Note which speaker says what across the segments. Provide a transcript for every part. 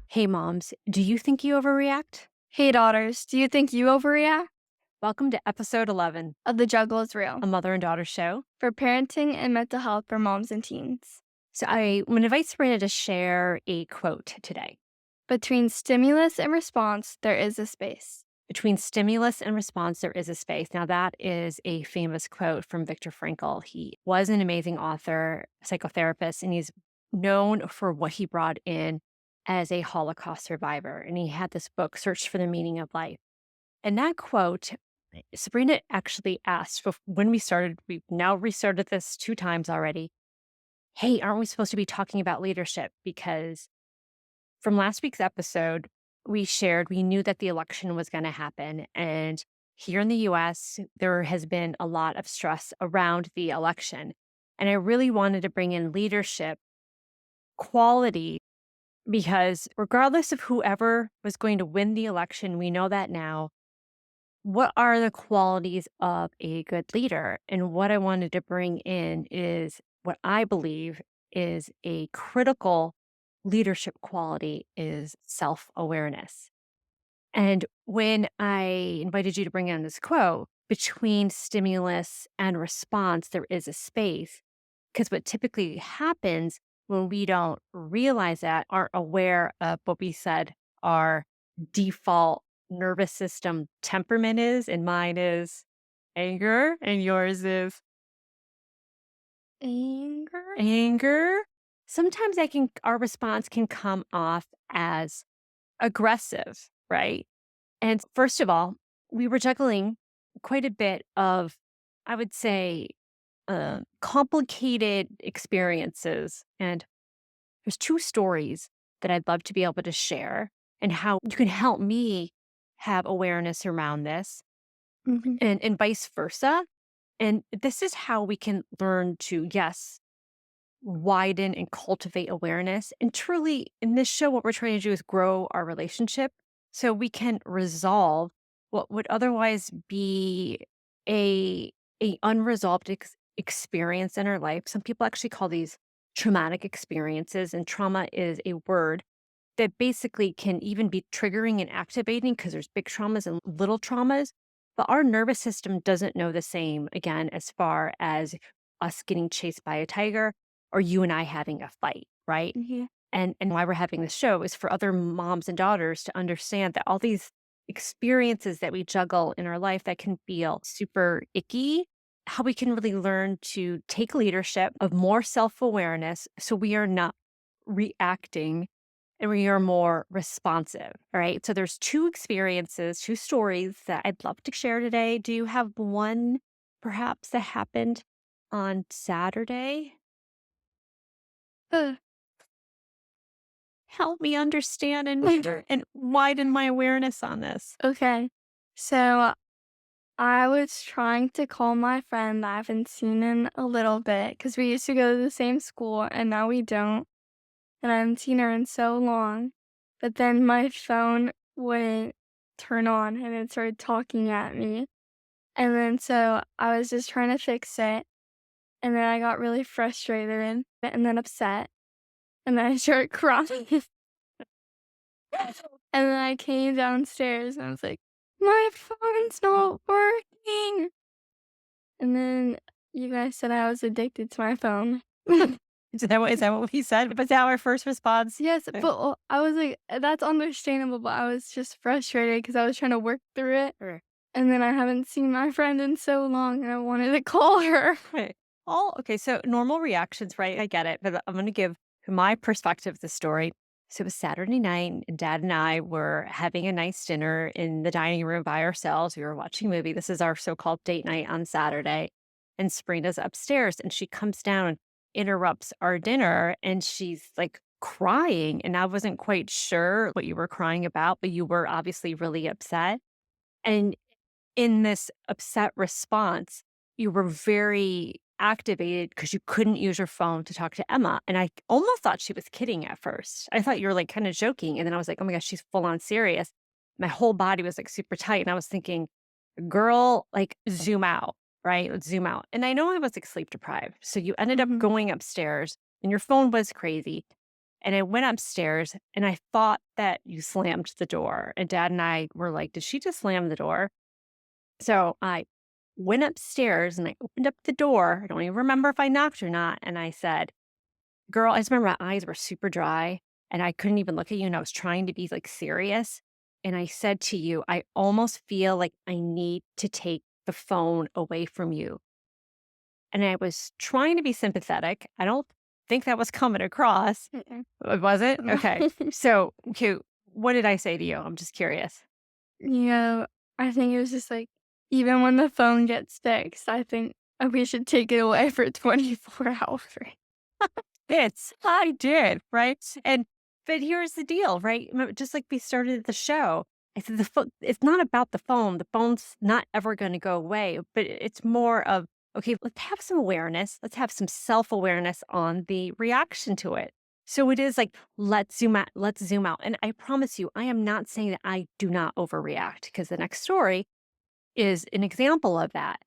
Speaker 1: Hey moms, do you think you overreact?
Speaker 2: Hey daughters, do you think you overreact?
Speaker 1: Welcome to episode 11
Speaker 2: Of the Juggle Is Real
Speaker 1: a mother and daughter show.
Speaker 2: for parenting and mental health for moms and teens.
Speaker 1: So I'm going to invite Sabrina to share a quote today.
Speaker 2: Between stimulus and response, there is a space.
Speaker 1: Between stimulus and response, there is a space. Now, that is a famous quote from Viktor Frankl. He was an amazing author, psychotherapist, and he's known for what he brought in as a Holocaust survivor. And he had this book, Search for the Meaning of Life. And that quote, Sabrina actually asked when we started, we've now restarted this 2 times already. Hey, aren't we supposed to be talking about leadership? Because from last week's episode, we knew that the election was going to happen. And here in the US, there has been a lot of stress around the election. And I really wanted to bring in leadership quality because regardless of whoever was going to win the election, we know that now. What are the qualities of a good leader? And what I wanted to bring in is what I believe is a critical leadership quality is self-awareness. And when I invited you to bring in this quote, between stimulus and response, there is a space. Because what typically happens when we don't realize that, aren't aware of what we said our default nervous system temperament is, and mine is anger, and yours is
Speaker 2: Anger?
Speaker 1: anger. Sometimes our response can come off as aggressive, right? And first of all, we were juggling quite a bit of, I would say, complicated experiences. And there's 2 stories that I'd love to be able to share and how you can help me have awareness around this
Speaker 2: Mm-hmm.
Speaker 1: and vice versa. And this is how we can learn to, yes, widen and cultivate awareness. And truly, in this show, what we're trying to do is grow our relationship so we can resolve what would otherwise be a, a unresolved experience in our life. Some people actually call these traumatic experiences, and trauma is a word that basically can even be triggering and activating because there's big traumas and little traumas. But our nervous system doesn't know the same, again, as far as us getting chased by a tiger or you and I having a fight, right?
Speaker 2: Mm-hmm.
Speaker 1: And why we're having this show is for other moms and daughters to understand that all these experiences that we juggle in our life that can feel super icky, how we can really learn to take leadership of more self-awareness so we are not reacting and we are more responsive. All right. So there's 2 experiences, 2 stories that I'd love to share today. Do you have one perhaps that happened on Saturday?
Speaker 2: Uh,
Speaker 1: Help me understand and widen my awareness on this.
Speaker 2: okay. So I was trying to call my friend that I haven't seen in a little bit because we used to go to the same school and now we don't. And I haven't seen her in so long. But then my phone wouldn't turn on and it started talking at me. And then so I was just trying to fix it. And then I got really frustrated and then upset. And then I started crying. And then I came downstairs and I was like, my phone's not working. And then you guys said I was addicted to my phone.
Speaker 1: Is that what we said? Was that our first response?
Speaker 2: Yes, but I was like, that's understandable, but I was just frustrated because I was trying to work through it.
Speaker 1: Sure.
Speaker 2: And then I haven't seen my friend in so long and I wanted to call her.
Speaker 1: Right. Okay. So normal reactions, right? I get it. But I'm going to give my perspective of the story. So it was Saturday night, and Dad and I were having a nice dinner in the dining room by ourselves. We were watching a movie. This is our so-called date night on Saturday. And Sabrina's upstairs, and she comes down and interrupts our dinner, and she's like crying. And I wasn't quite sure what you were crying about, but you were obviously really upset. And in this upset response, you were very activated because you couldn't use your phone to talk to Emma. And I almost thought she was kidding at first. I thought you were like kind of joking. And then I was like, oh my gosh, she's full on serious. My whole body was like super tight. And I was thinking, Girl, like, zoom out, right? Let's zoom out. And I know I was like sleep deprived. So you ended up
Speaker 2: Mhm.
Speaker 1: going upstairs and your phone was crazy. And I went upstairs and I thought that you slammed the door. And dad and I were like, did she just slam the door? So I went upstairs and I opened up the door. I don't even remember if I knocked or not. And I said, girl, I just remember my eyes were super dry and I couldn't even look at you. And I was trying to be like serious. And I said to you, I almost feel like I need to take the phone away from you. And I was trying to be sympathetic. I don't think that was coming across.
Speaker 2: Mm-mm.
Speaker 1: Was it?
Speaker 2: No.
Speaker 1: Okay. So, okay, what did I say to you? I'm just curious.
Speaker 2: Yeah, I think it was just like, even when the phone gets fixed, I think we should take it away for 24 hours.
Speaker 1: I did, right? And but here's the deal, right? Just like we started the show, I said the phone. It's not about the phone. The phone's not ever going to go away, but it's more of okay. Let's have some awareness. Let's have some self awareness on the reaction to it. So it is like let's zoom out. Let's zoom out. And I promise you, I am not saying that I do not overreact because the next story is an example of that.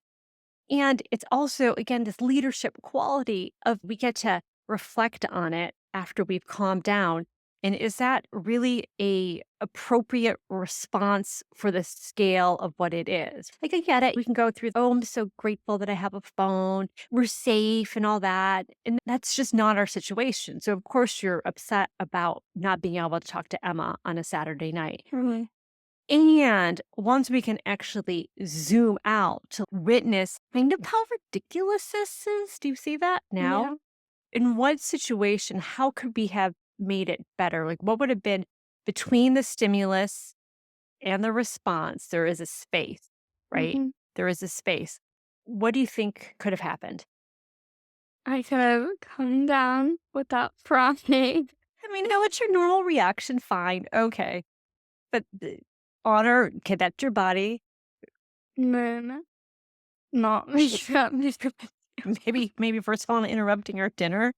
Speaker 1: And it's also, again, this leadership quality of we get to reflect on it after we've calmed down. And is that really a appropriate response for the scale of what it is? Like I get it. We can go through, oh, I'm so grateful that I have a phone. We're safe and all that. And that's just not our situation. So of course you're upset about not being able to talk to Emma on a Saturday night.
Speaker 2: Mhm.
Speaker 1: And once we can actually zoom out to witness kind of how ridiculous this is, do you see that now?
Speaker 2: Yeah.
Speaker 1: In what situation, how could we have made it better? Like, what would have been between the stimulus and the response? There is a space, right?
Speaker 2: Mhm.
Speaker 1: There is a space. What do you think could have happened?
Speaker 2: I could have come down without frowning.
Speaker 1: I mean, no, it's your normal reaction. Fine. Okay. But honor, okay, that's your body.
Speaker 2: And then not make that mistake.
Speaker 1: Maybe first of all, interrupting our dinner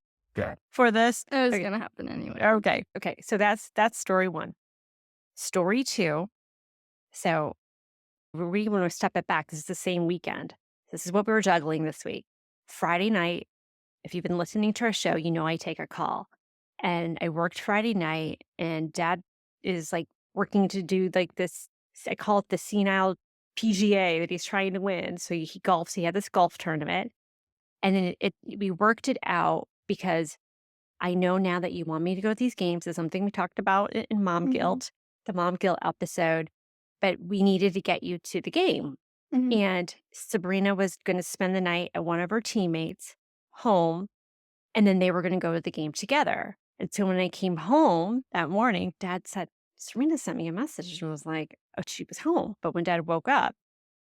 Speaker 1: for this.
Speaker 2: It was
Speaker 1: Okay.
Speaker 2: gonna happen anyway.
Speaker 1: Okay. So that's story one. Story two. So we want to step it back. This is the same weekend. This is what we were juggling this week. Friday night. If you've been listening to our show, you know I take a call. And I worked Friday night, and Dad is like working to do like this. I call it the senile PGA that he's trying to win. So he golfs. He had this golf tournament, and then we worked it out because I know now that you want me to go to these games is something we talked about in Mom
Speaker 2: Mhm.
Speaker 1: Guilt, the Mom Guilt episode, but we needed to get you to the game.
Speaker 2: Mhm.
Speaker 1: And Sabrina was going to spend the night at one of her teammates' home, and then they were going to go to the game together. And so when I came home that morning, Dad said, Serena sent me a message and was like, oh, she was home. But when Dad woke up,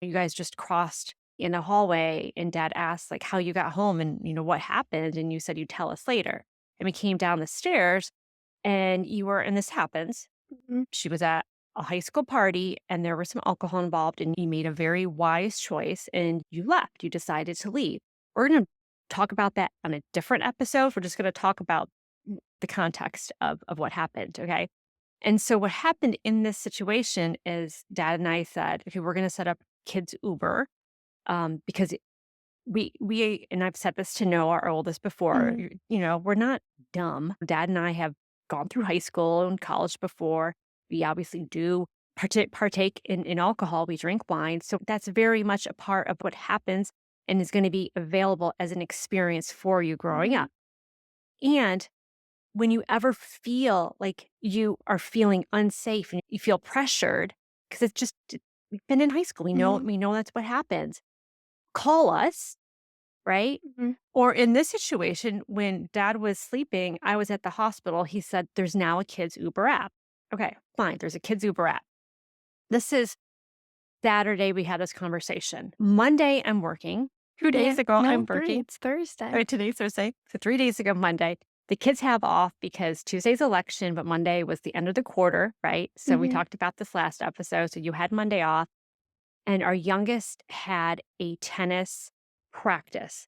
Speaker 1: you guys just crossed in the hallway and Dad asked like how you got home and what happened and you said you'd tell us later. And we came down the stairs and you were and this happens.
Speaker 2: Mhm.
Speaker 1: She was at a high school party and there was some alcohol involved and you made a very wise choice and you left. You decided to leave. We're going to talk about that on a different episode. We're just going to talk about the context of what happened, okay? And so what happened in this situation is Dad and I said, okay, we're going to set up kids Uber because we and I've said this to Noah, our oldest, before.
Speaker 2: Mhm.
Speaker 1: We're not dumb. Dad and I have gone through high school and college before. We obviously do partake in alcohol. We drink wine, so that's very much a part of what happens and is going to be available as an experience for you growing
Speaker 2: Mhm.
Speaker 1: up. And when you ever feel like you are feeling unsafe and you feel pressured, because we've been in high school,
Speaker 2: Mhm.
Speaker 1: we know that's what happens. Call us, right?
Speaker 2: Mhm.
Speaker 1: Or in this situation, when Dad was sleeping, I was at the hospital. He said, "There's now a kids Uber app." Okay, fine. There's a kids Uber app. This is Saturday. We had this conversation. Monday, I'm working. 2 days
Speaker 2: Yeah.
Speaker 1: ago,
Speaker 2: No,
Speaker 1: I'm
Speaker 2: 3.
Speaker 1: working.
Speaker 2: It's Thursday.
Speaker 1: Oh, today's Thursday. So 3 days ago, Monday, the kids have off because Tuesday's election, but Monday was the end of the quarter, right? So we
Speaker 2: Mhm.
Speaker 1: talked about this last episode. So you had Monday off, and our youngest had a tennis practice.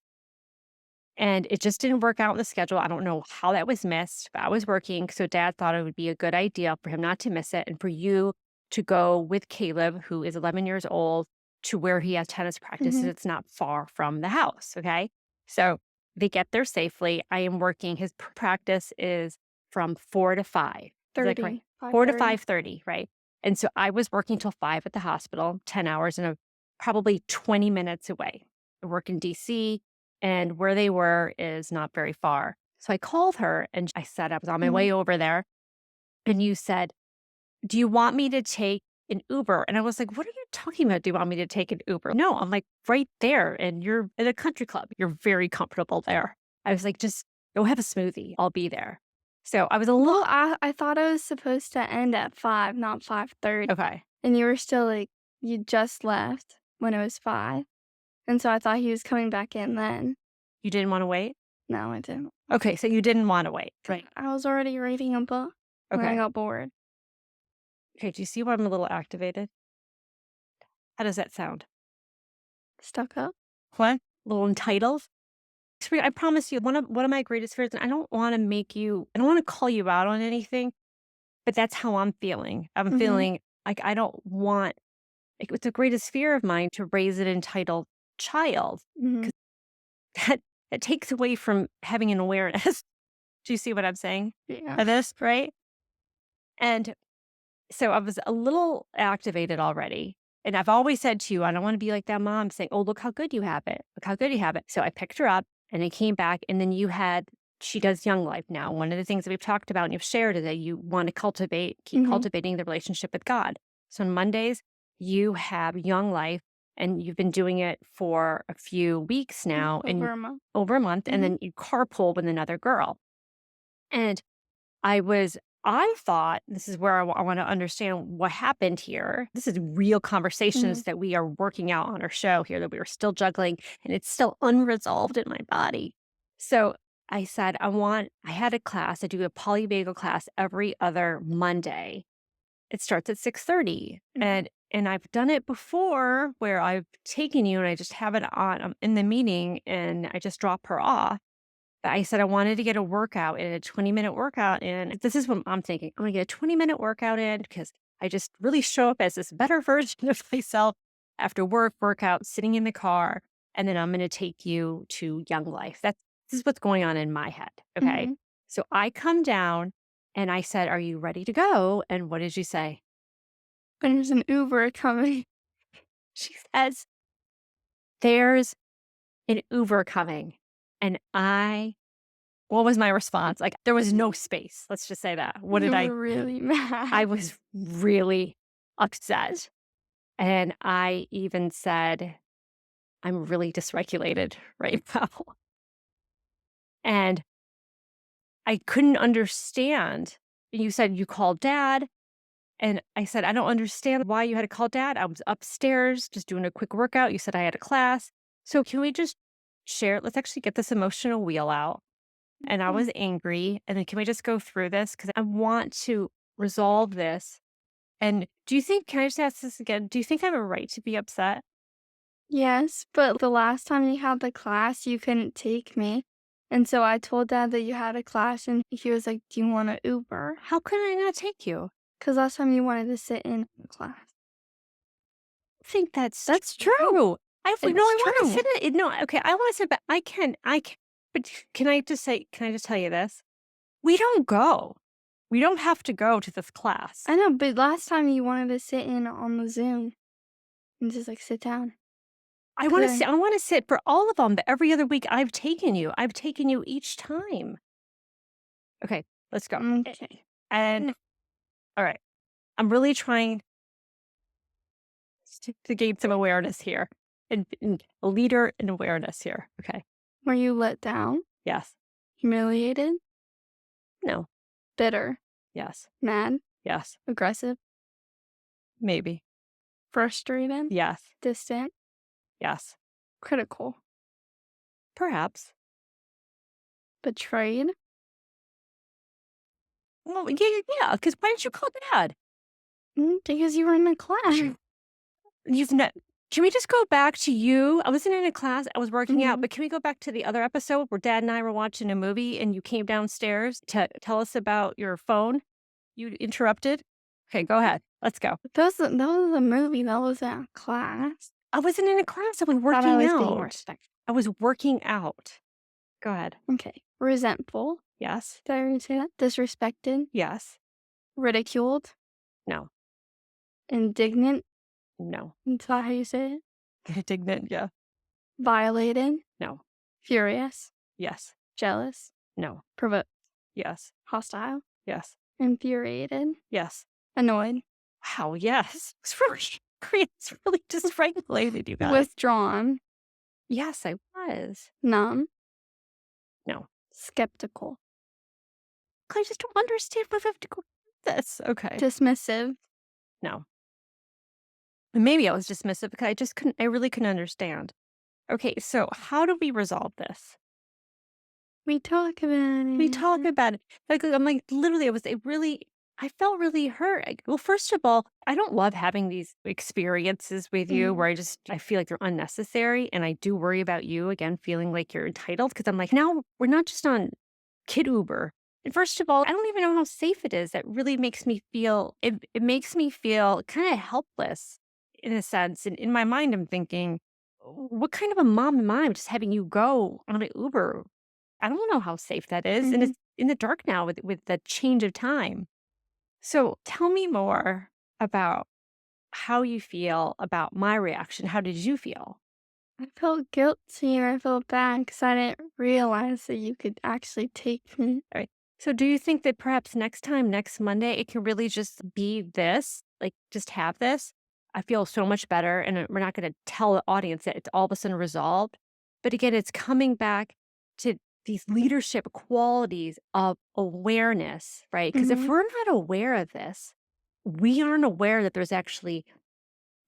Speaker 1: And it just didn't work out in the schedule. I don't know how that was missed, but I was working. So dad thought it would be a good idea for him not to miss it and for you to go with Caleb, who is 11 years old, to where he has tennis practices.
Speaker 2: Mhm.
Speaker 1: It's not far from the house. Okay. So they get there safely. I am working. His practice is from 4 to 5. Is that correct?
Speaker 2: 30,
Speaker 1: 4 to
Speaker 2: 5:30.
Speaker 1: 5:30, right? And so I was working till 5 at the hospital, 10 hours and probably 20 minutes away. I work in DC, and where they were is not very far. So I called her and I said I was on my
Speaker 2: Mhm.
Speaker 1: way over there. And you said, "Do you want me to take an Uber?" And I was like, "What are you talking about? Do you want me to take an Uber?" No, I'm like, right there. And you're at a country club. You're very comfortable there. I was like, just go have a smoothie. I'll be there. So I was a little
Speaker 2: Well, I thought I was supposed to end at 5, not 5:30,
Speaker 1: okay.
Speaker 2: and you were still, like you just left when it was 5, and so I thought he was coming back in then.
Speaker 1: You didn't want to wait?
Speaker 2: No, I didn't.
Speaker 1: Okay. So you didn't want to wait. Right.
Speaker 2: I was already reading a book when I
Speaker 1: Okay.
Speaker 2: got bored.
Speaker 1: Okay. Do you see why I'm a little activated? How does that sound?
Speaker 2: Stuck up?
Speaker 1: What? A little entitled? I promise you, one of my greatest fears, and I don't want to make you, I don't want to call you out on anything, but that's how I'm feeling. I'm
Speaker 2: Mhm,
Speaker 1: feeling like I don't want, like, it's the greatest fear of mine to raise an entitled child
Speaker 2: mhm.
Speaker 1: because that, that takes away from having an awareness. Do you see what I'm saying?
Speaker 2: Yeah.
Speaker 1: Of this, right? And so I was a little activated already. And I've always said to you, I don't want to be like that mom saying, "Oh, look how good you have it. Look how good you have it." So I picked her up and I came back. And then she does Young Life now. One of the things that we've talked about and you've shared is that you want to keep
Speaker 2: Mhm.
Speaker 1: cultivating the relationship with God. So on Mondays, you have Young Life and you've been doing it for a few weeks now
Speaker 2: Over
Speaker 1: and
Speaker 2: a month.
Speaker 1: over a month. And
Speaker 2: Mhm,
Speaker 1: then you carpool with another girl. And I thought this is where I wanna understand what happened here. This is real
Speaker 2: mhm.
Speaker 1: conversations that we are working out on our show here that we are still juggling, and it's still unresolved in my body. So, I said, I had a class, I do a polyvagal class every other Monday. It starts at 6:30,
Speaker 2: Mhm.
Speaker 1: and I've done it before where I've taken you and I just have it on I'm in the meeting and I just drop her off. I said I wanted to get a workout in, a 20-minute workout in. This is what I'm thinking. I'm gonna get a 20-minute workout in because I just really show up as this better version of myself after workout, sitting in the car, and then I'm gonna take you to Young Life. This is what's going on in my head. Okay.
Speaker 2: Mhm.
Speaker 1: So I come down and I said, "Are you ready to go?" And what did you say?
Speaker 2: There's an Uber coming.
Speaker 1: She says, "There's an Uber coming." And what was my response? Like, there was no space. Let's just say that.
Speaker 2: You were really
Speaker 1: I
Speaker 2: mad.
Speaker 1: was really upset. And I even said, "I'm really dysregulated right now." And I couldn't understand. You said you called dad. And I said, "I don't understand why you had to call dad. I was upstairs just doing a quick workout. You said I had a class. So can we just share? Let's actually get this emotional wheel out." And I
Speaker 2: Mm.
Speaker 1: was angry. And then can we just go through this? Because I want to resolve this. And do you think, can I just ask this again? Do you think I have a right to be upset?
Speaker 2: Yes, but the last time you had the class, you couldn't take me. And so I told dad that you had a class, and he was like, "Do you want to Uber?"
Speaker 1: How could I not take you?
Speaker 2: Because last time you wanted to sit in the class.
Speaker 1: I think that's
Speaker 2: That's true.
Speaker 1: true. I
Speaker 2: It's
Speaker 1: want to
Speaker 2: true.
Speaker 1: sit it. No, okay. I want to sit, but I can, but can I just tell you this? We don't go. We don't have to go to this class.
Speaker 2: I know, but last time you wanted to sit in on the Zoom and just like sit down. Couldn't.
Speaker 1: I want to sit for all of them, but every other week I've taken you. I've taken you each time. Okay, let's go.
Speaker 2: Okay.
Speaker 1: And all right, I'm really trying to gain some awareness here and a leader in awareness here. Okay.
Speaker 2: Were you let down?
Speaker 1: Yes.
Speaker 2: Humiliated?
Speaker 1: No.
Speaker 2: Bitter?
Speaker 1: Yes.
Speaker 2: Mad?
Speaker 1: Yes.
Speaker 2: Aggressive?
Speaker 1: Maybe.
Speaker 2: Frustrated?
Speaker 1: Yes.
Speaker 2: Distant?
Speaker 1: Yes.
Speaker 2: Critical?
Speaker 1: Perhaps.
Speaker 2: Betrayed?
Speaker 1: Well, yeah. Because why did you call dad?
Speaker 2: Because you were in a class.
Speaker 1: You've not. Can we just go back to you? I wasn't in a class. I was working out.
Speaker 2: Mhm.
Speaker 1: But can we go back to the other episode where dad and I were watching a movie and you came downstairs to tell us about your phone? You interrupted. Okay, go ahead. Let's go.
Speaker 2: That was a movie, that wasn't a class.
Speaker 1: I wasn't in a class. I was
Speaker 2: Thought I
Speaker 1: working
Speaker 2: was being
Speaker 1: out.
Speaker 2: respectful.
Speaker 1: I was working out. Go ahead.
Speaker 2: Okay. Resentful.
Speaker 1: Yes.
Speaker 2: Did I already say that? Disrespected.
Speaker 1: Yes.
Speaker 2: Ridiculed.
Speaker 1: No.
Speaker 2: Indignant.
Speaker 1: No.
Speaker 2: Is that how you say it?
Speaker 1: Indignant. Yeah.
Speaker 2: Violated.
Speaker 1: No.
Speaker 2: Furious.
Speaker 1: Yes.
Speaker 2: Jealous.
Speaker 1: No.
Speaker 2: Provoked.
Speaker 1: Yes.
Speaker 2: Hostile.
Speaker 1: Yes.
Speaker 2: Infuriated.
Speaker 1: Yes.
Speaker 2: Annoyed.
Speaker 1: Wow. Yes. It's really great. It's really dysregulated, you guys.
Speaker 2: Withdrawn.
Speaker 1: Yes, I was.
Speaker 2: Numb.
Speaker 1: No.
Speaker 2: Skeptical.
Speaker 1: I just don't understand why we have to go through this. Okay.
Speaker 2: Dismissive.
Speaker 1: No. Maybe I was dismissive because I really couldn't understand. Okay, so how do we resolve this?
Speaker 2: We talk about
Speaker 1: We talk
Speaker 2: it.
Speaker 1: about it. Like, I'm like, literally, I felt really hurt. Well, first of all, I don't love having these experiences with you
Speaker 2: Mhm.
Speaker 1: where I feel like they're unnecessary. And I do worry about you again, feeling like you're entitled because I'm like, now we're not just on Kid Uber. And first of all, I don't even know how safe it is. That really makes me feel, it makes me feel kind of helpless in a sense. And in my mind, I'm thinking, what kind of a mom am I just having you go on an Uber? I don't know how safe that is, and
Speaker 2: Mhm.
Speaker 1: it's in the dark now with the change of time. So tell me more about how you feel about my reaction. How did you feel?
Speaker 2: I felt guilty and I felt bad because I didn't realize that you could actually take me.
Speaker 1: All right. So do you think that perhaps next time, next Monday, it can really just be this? Like just have this? I feel so much better. And we're not going to tell the audience that it's all of a sudden resolved. But again, it's coming back to these leadership qualities of awareness, right? Because if
Speaker 2: Mhm.
Speaker 1: we're not aware of this, we aren't aware that there's actually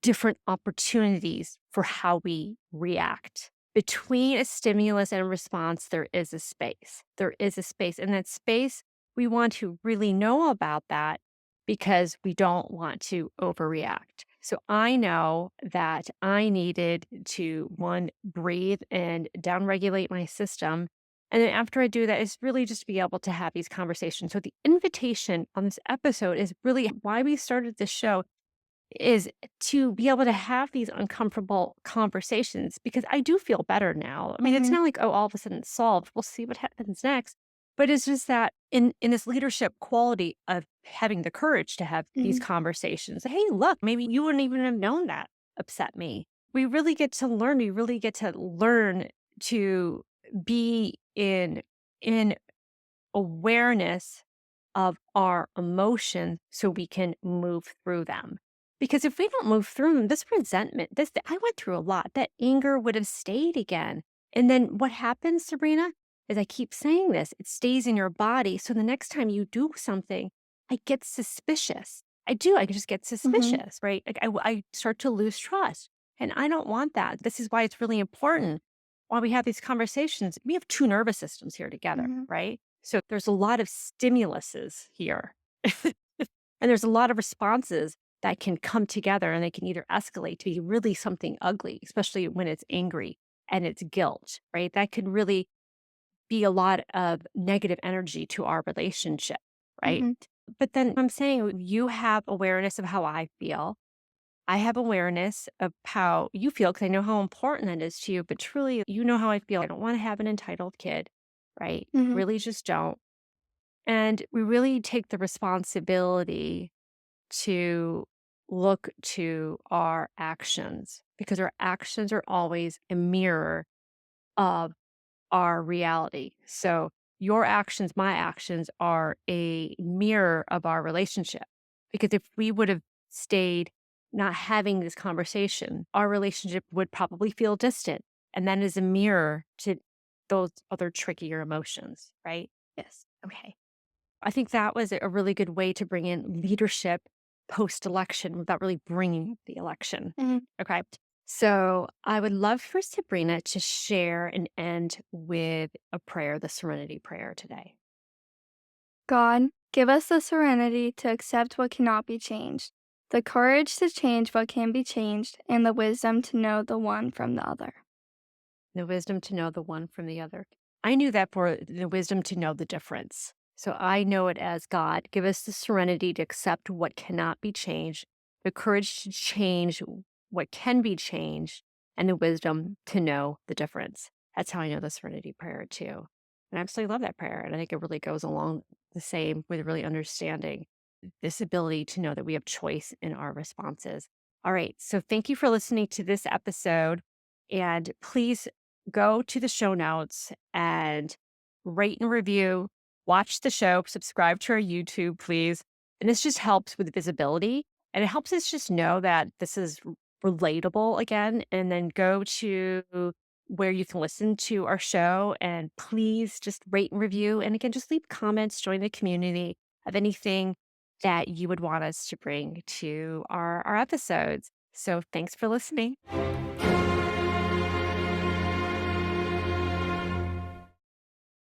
Speaker 1: different opportunities for how we react. Between a stimulus and a response, there is a space. There is a space. And that space, we want to really know about that because we don't want to overreact. So I know that I needed to, one, breathe and downregulate my system. And then after I do that, is really just be able to have these conversations. So the invitation on this episode is really why we started this show is to be able to have these uncomfortable conversations because I do feel better now. I mean, it's
Speaker 2: Mhm.
Speaker 1: not like, oh, all of a sudden it's solved. We'll see what happens next. But it's just that in this leadership quality of having the courage to have these
Speaker 2: Mhm.
Speaker 1: conversations. Hey, look, maybe you wouldn't even have known that upset me. We really get to learn. We really get to learn to be in awareness of our emotions so we can move through them. Because if we don't move through them, this resentment, I went through a lot. That anger would have stayed again. And then what happens, Sabrina, is I keep saying this, it stays in your body. So the next time you do something, I get suspicious. I do. I just get
Speaker 2: Mhm.
Speaker 1: suspicious, right? Like I start to lose trust. And I don't want that. This is why it's really important while we have these conversations. We have two nervous systems here together,
Speaker 2: Mhm.
Speaker 1: right? So there's a lot of stimuluses here. And there's a lot of responses that can come together and they can either escalate to be really something ugly, especially when it's angry and it's guilt, right? That could really be a lot of negative energy to our relationship, right?
Speaker 2: Mhm.
Speaker 1: But then I'm saying you have awareness of how I feel. I have awareness of how you feel because I know how important that is to you. But truly, you know how I feel. I don't want to have an entitled kid, right?
Speaker 2: Mhm.
Speaker 1: Really just don't. And we really take the responsibility to look to our actions because our actions are always a mirror of our reality. So your actions, my actions are a mirror of our relationship. Because if we would have stayed not having this conversation, our relationship would probably feel distant. And that is a mirror to those other trickier emotions, right?
Speaker 2: Yes.
Speaker 1: Okay. I think that was a really good way to bring in leadership post-election without really bringing up the election.
Speaker 2: Mhm.
Speaker 1: Okay. So I would love for Sabrina to share and end with a prayer, the Serenity prayer today.
Speaker 2: God, give us the serenity to accept what cannot be changed, the courage to change what can be changed, and the wisdom to know the one from the other.
Speaker 1: The wisdom to know the one from the other. I knew that for the wisdom to know the difference. So I know it as God, give us the serenity to accept what cannot be changed, the courage to change what can be changed, and the wisdom to know the difference. That's how I know the Serenity prayer too. And I absolutely love that prayer. And I think it really goes along the same with really understanding this ability to know that we have choice in our responses. All right. So thank you for listening to this episode. And please go to the show notes and rate and review, watch the show, subscribe to our YouTube, please. And this just helps with visibility. And it helps us just know that this is relatable again. And then go to where you can listen to our show and please just rate and review. And again, just leave comments, join the community of anything that you would want us to bring to our episodes. So thanks for listening.